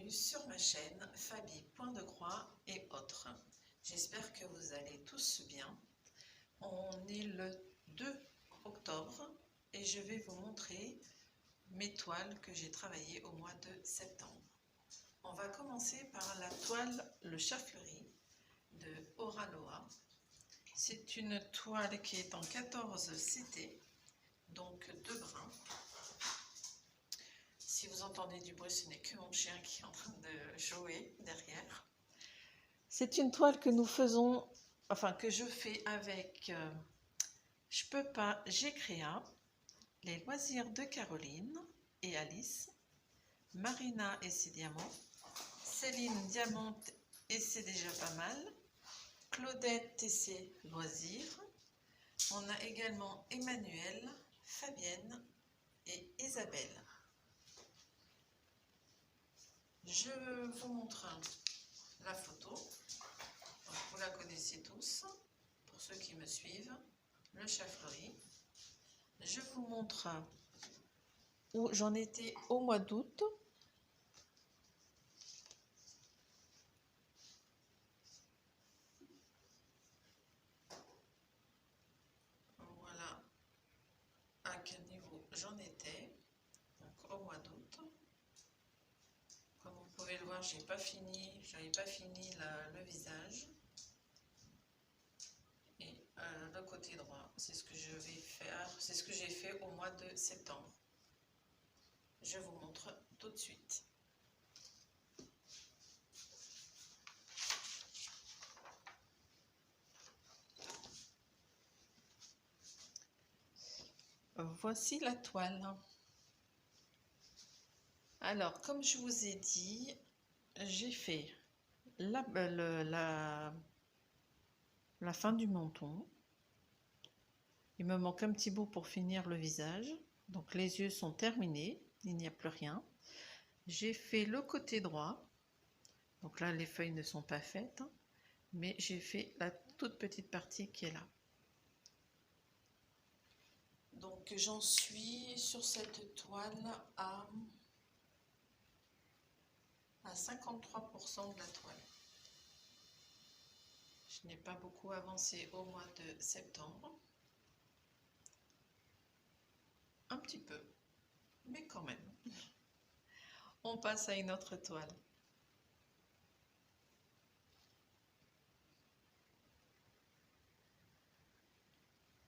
bienvenue sur ma chaîne Fabi Point de Croix et autres. J'espère que vous allez tous bien. On est le 2 octobre et je vais vous montrer mes toiles que j'ai travaillées au mois de septembre. On va commencer par la toile Le Chat Fleuri de Oraloa. C'est une toile qui est en 14 CT, donc 2 brins. Si vous entendez du bruit, ce n'est que mon chien qui est en train de jouer derrière. C'est une toile que nous faisons, que je fais avec Je peux pas, j'ai créa, Les Loisirs de Caroline et Alice, Marina et ses diamants, Céline Diamante et c'est déjà pas mal, Claudette et ses loisirs. On a également Emmanuel, Fabienne et Isabelle. Je vous montre la photo. Donc, vous la connaissez tous, pour ceux qui me suivent, Le Chat Fleuri. Je vous montre où j'en étais au mois d'août. Voilà à quel niveau j'en étais, donc au mois d'août. Comme vous pouvez le voir, j'avais pas fini le visage. Et le côté droit, c'est ce que je vais faire, c'est ce que j'ai fait au mois de septembre. Je vous montre tout de suite. Voici la toile. Alors, comme je vous ai dit, j'ai fait la fin du menton. Il me manque un petit bout pour finir le visage. Donc les yeux sont terminés, il n'y a plus rien. J'ai fait le côté droit. Donc là, les feuilles ne sont pas faites, mais j'ai fait la toute petite partie qui est là. Donc j'en suis sur cette toile à 53% de la toile. Je n'ai pas beaucoup avancé au mois de septembre. Un petit peu, mais quand même. On passe à une autre toile.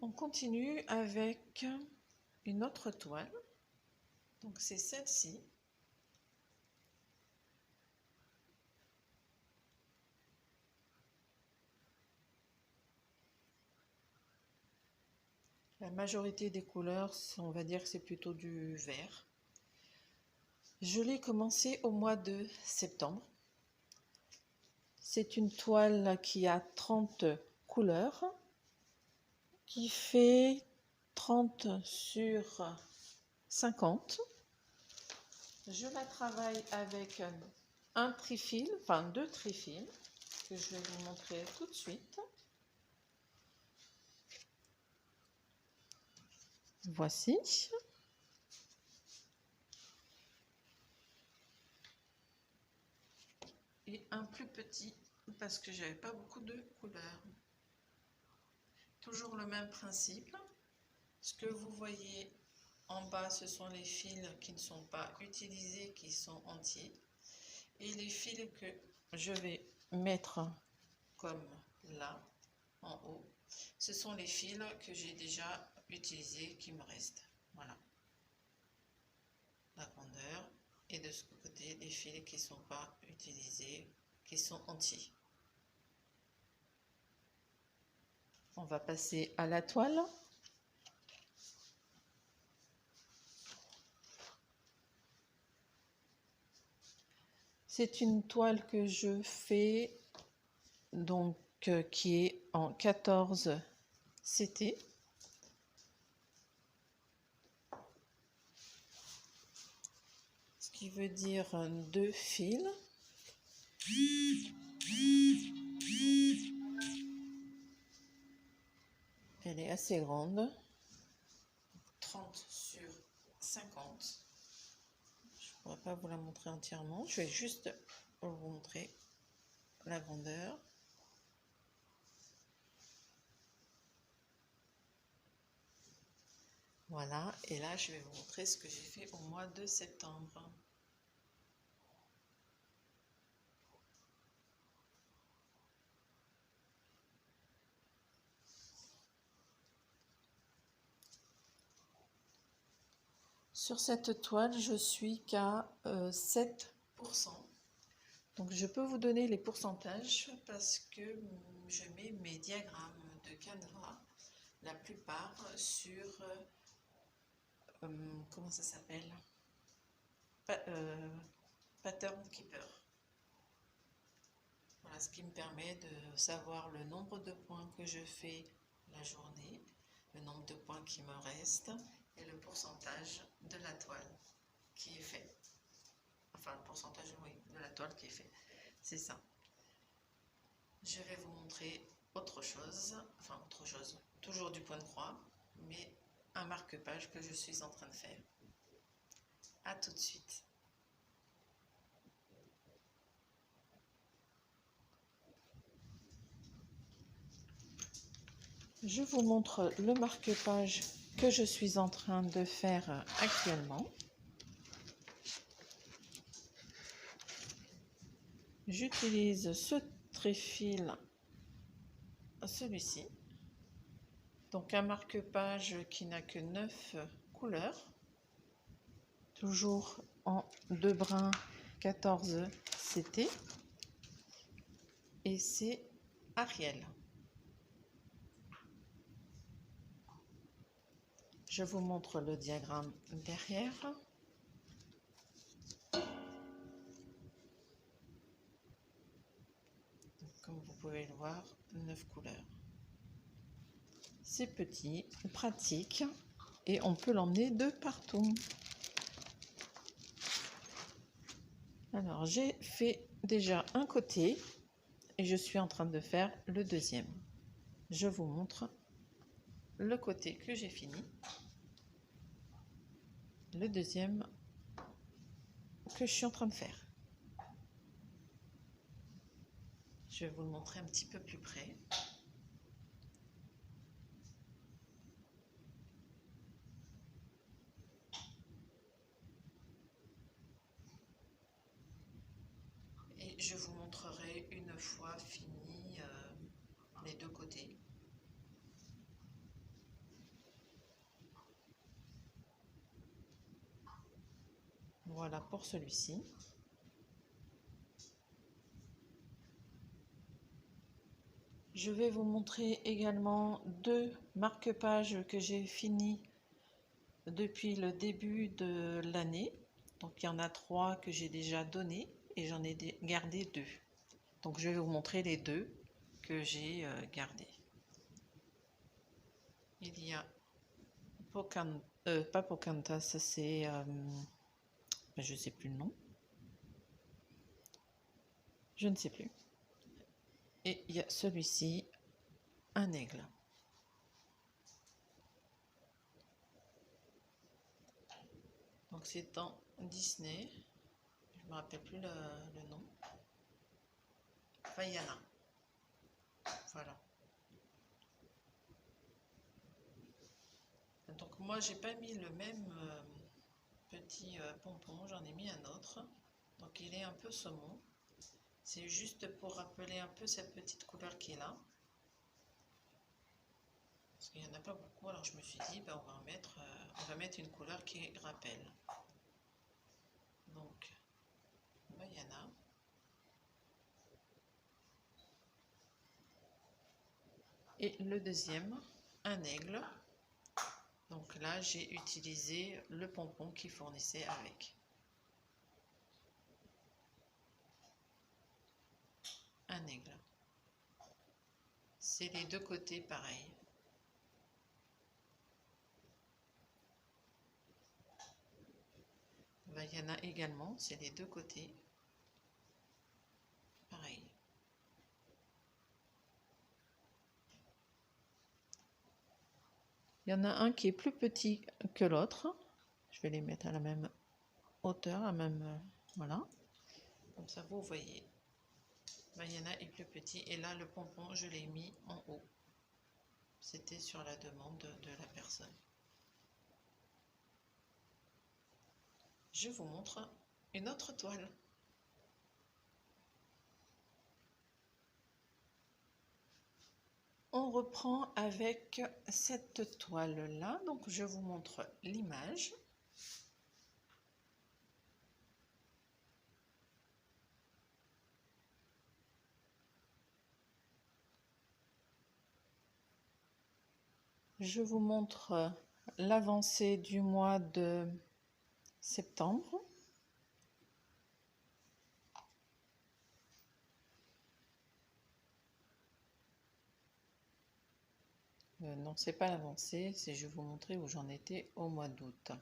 On continue avec une autre toile. Donc c'est celle-ci. La majorité des couleurs, on va dire que c'est plutôt du vert. Je l'ai commencé au mois de septembre. C'est une toile qui a 30 couleurs, qui fait 30 sur 50. Je la travaille avec un trifil, enfin 2 trifils, que je vais vous montrer tout de suite. Voici. Et un plus petit, parce que j'avais pas beaucoup de couleurs. Toujours le même principe. Ce que vous voyez en bas, ce sont les fils qui ne sont pas utilisés, qui sont entiers. Et les fils que je vais mettre comme là, en haut, ce sont les fils que j'ai déjà utilisés, qui me restent. Voilà. La grandeur. Et de ce côté, les fils qui ne sont pas utilisés, qui sont entiers. On va passer à la toile. C'est une toile que je fais, donc qui est en 14 CT. Ce qui veut dire 2 fils. Elle est assez grande. 30 sur 50. On va pas vous la montrer entièrement. Je vais juste vous montrer la grandeur. Voilà, et là je vais vous montrer ce que j'ai fait au mois de septembre. Sur cette toile, je suis qu'à 7%. Donc je peux vous donner les pourcentages parce que je mets mes diagrammes de Canva, la plupart sur, comment ça s'appelle, Pattern Keeper. Voilà, ce qui me permet de savoir le nombre de points que je fais la journée, le nombre de points qui me restent et le pourcentage de la toile qui est fait. Enfin, le pourcentage, oui, de la toile qui est fait. C'est ça. Je vais vous montrer autre chose, enfin autre chose, toujours du point de croix, mais un marque-page que je suis en train de faire. À tout de suite. Je vous montre le marque-page que je suis en train de faire actuellement. J'utilise ce tréfil, celui-ci. Donc un marque-page qui n'a que 9 couleurs. Toujours en 2 brins 14 CT. Et c'est Ariel. Je vous montre le diagramme derrière. Comme vous pouvez le voir, 9 couleurs. C'est petit, pratique et on peut l'emmener de partout. Alors j'ai fait déjà un côté et je suis en train de faire le deuxième. Je vous montre le côté que j'ai fini. Le deuxième que je suis en train de faire. Je vais vous le montrer un petit peu plus près. Et je vous montrerai une fois fini les deux côtés. Voilà pour celui-ci. Je vais vous montrer également deux marque-pages que j'ai fini depuis le début de l'année. Donc il y en a 3 que j'ai déjà donné et j'en ai gardé 2. Donc je vais vous montrer les 2 que j'ai gardés. Il y a pas Pocahontas, c'est je sais plus le nom. Je ne sais plus. Et il y a celui-ci, un aigle. Donc c'est en Disney. Je ne me rappelle plus le nom. Vaiana. Voilà. Donc moi j'ai pas mis le même petit pompon, j'en ai mis un autre. Donc il est un peu saumon. C'est juste pour rappeler un peu cette petite couleur qui est là. Parce qu'il n'y en a pas beaucoup, alors je me suis dit, ben, on va mettre une couleur qui rappelle. Donc, Vaiana. Et le deuxième, un aigle. Donc là, j'ai utilisé le pompon qui fournissait avec. Un aigle. C'est les deux côtés pareil. Vaiana également, c'est les deux côtés. Pareil. Il y en a un qui est plus petit que l'autre. Je vais les mettre à la même hauteur, la même, voilà. Comme ça, vous voyez. Mayana est plus petit. Et là, le pompon, je l'ai mis en haut. C'était sur la demande de la personne. Je vous montre une autre toile. On reprend avec cette toile-là. Donc, je vous montre l'image. Je vous montre l'avancée du mois de septembre. Non, c'est pas l'avancée, c'est je vais vous montrer où j'en étais au mois d'août.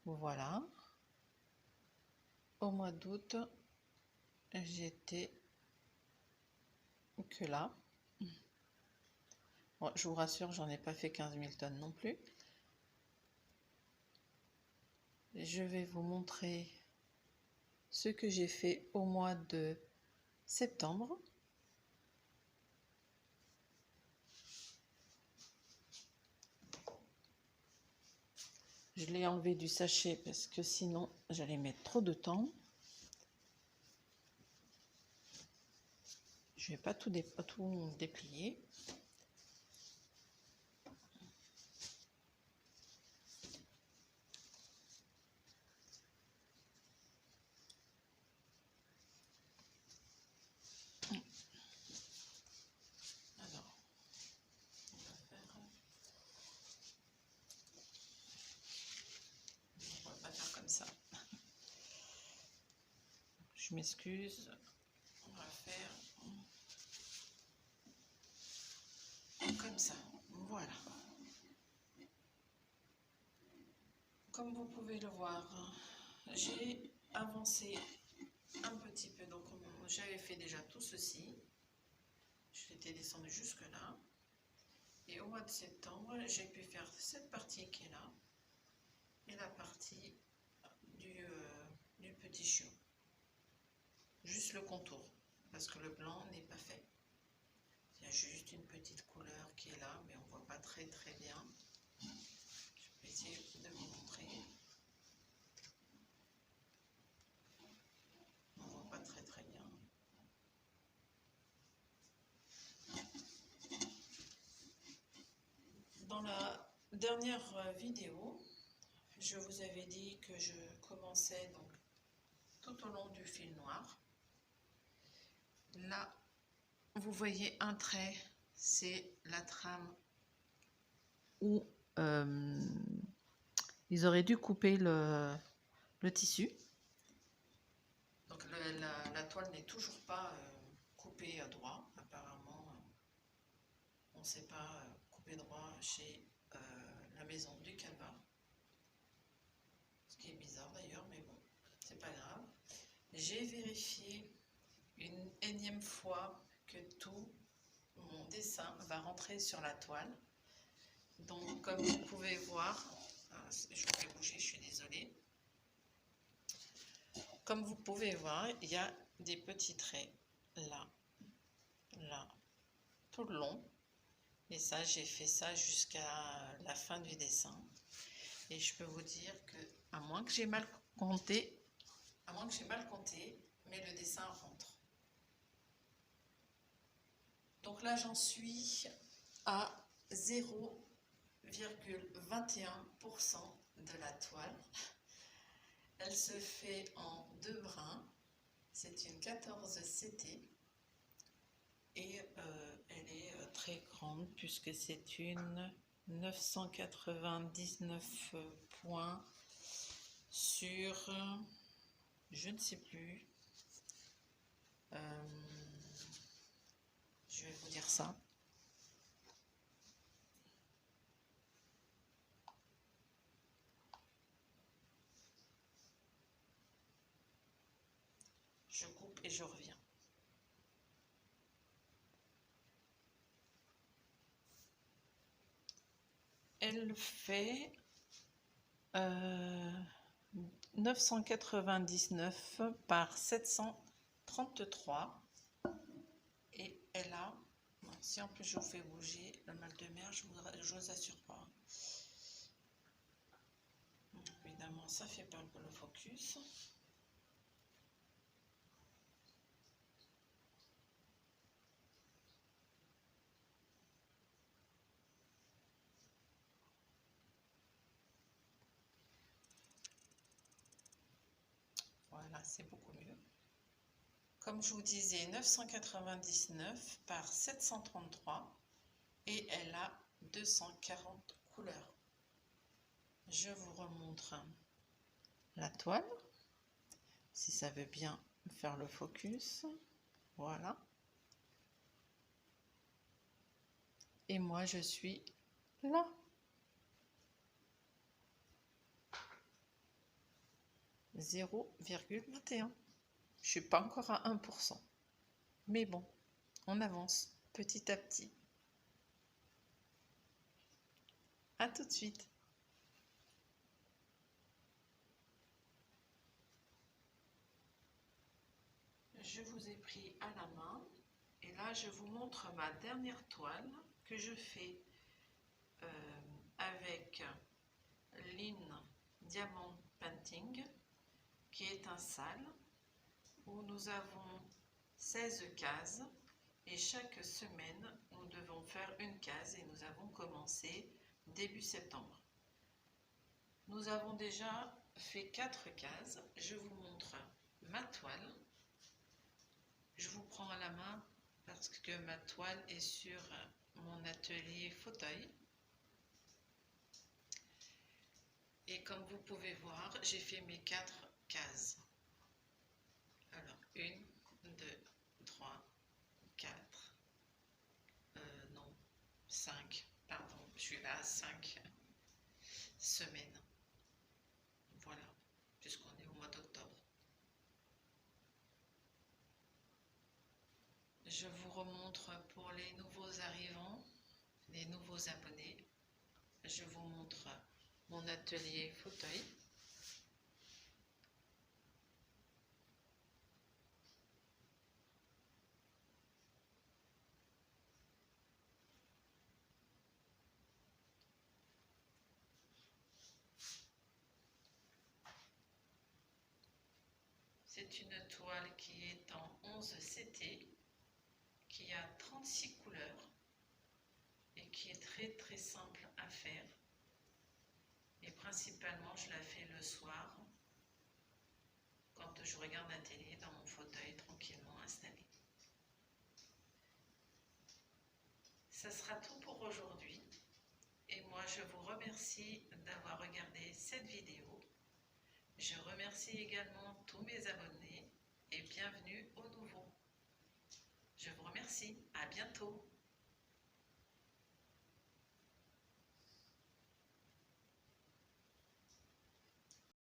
Voilà. Au mois d'août, j'étais que là. Bon, je vous rassure, j'en ai pas fait 15 000 tonnes non plus. Je vais vous montrer ce que j'ai fait au mois de septembre. Je l'ai enlevé du sachet parce que sinon j'allais mettre trop de temps. Je vais pas tout déplier. Alors, on va pas faire comme ça. Je m'excuse. On va faire comme ça. Voilà. Comme vous pouvez le voir, j'ai avancé un petit peu. Donc, j'avais fait déjà tout ceci. J'étais descendue jusque là. Et au mois de septembre, j'ai pu faire cette partie qui est là et la partie du petit chiot. Juste le contour, parce que le blanc n'est pas fait. Il y a juste une petite couleur qui est là, mais on ne voit pas très bien. Je vais essayer de vous montrer. On ne voit pas très bien. Dans la dernière vidéo, je vous avais dit que je commençais donc tout au long du fil noir. Là, vous voyez un trait, c'est la trame où ils auraient dû couper le tissu. Donc la toile n'est toujours pas coupée droit. Apparemment, on ne sait pas couper droit chez la maison du Calva. Ce qui est bizarre d'ailleurs, mais bon, c'est pas grave. J'ai vérifié une énième fois que tout mon dessin va rentrer sur la toile. Donc, comme vous pouvez voir, je vais bouger, je suis désolée. Comme vous pouvez voir, il y a des petits traits là, là, tout le long. Et ça, j'ai fait ça jusqu'à la fin du dessin. Et je peux vous dire que, à moins que j'ai mal compté, mais le dessin rentre. Donc là, j'en suis à 0,21% de la toile. Elle se fait en 2 brins. C'est une 14 CT. Et elle est très grande puisque c'est une 999 points sur, je ne sais plus, je vais vous dire ça. Je coupe et je reviens. Elle fait 999 par 733. Et elle a, si en plus je vous fais bouger le mal de mer, je vous assure pas. Évidemment, ça fait pas le focus. Voilà, c'est beaucoup mieux. Comme je vous disais, 999 par 733 et elle a 240 couleurs. Je vous remontre la toile, si ça veut bien faire le focus. Voilà. Et moi, je suis là. « 0,21 ». Je suis pas encore à 1%. Mais bon, on avance petit à petit. À tout de suite. Je vous ai pris à la main et là je vous montre ma dernière toile que je fais avec Lean Diamond Painting, qui est un sal où nous avons 16 cases et chaque semaine nous devons faire une case et nous avons commencé début septembre. Nous avons déjà fait 4 cases. Je vous montre ma toile. Je vous prends à la main parce que ma toile est sur mon atelier fauteuil. Et comme vous pouvez voir, j'ai fait mes 4 cases. Alors, 1, 2, 3, 4, non, 5, pardon, je suis là à 5 semaines. Voilà, puisqu'on est au mois d'octobre. Je vous remontre pour les nouveaux arrivants, les nouveaux abonnés. Je vous montre mon atelier fauteuil. C'est une toile qui est en 11 CT, qui a 36 couleurs et qui est très simple à faire. Et principalement, je la fais le soir, quand je regarde la télé dans mon fauteuil tranquillement installé. Ça sera tout pour aujourd'hui. Et moi, je vous remercie d'avoir regardé cette vidéo. Je remercie également tous mes abonnés et bienvenue aux nouveaux. Je vous remercie. À bientôt.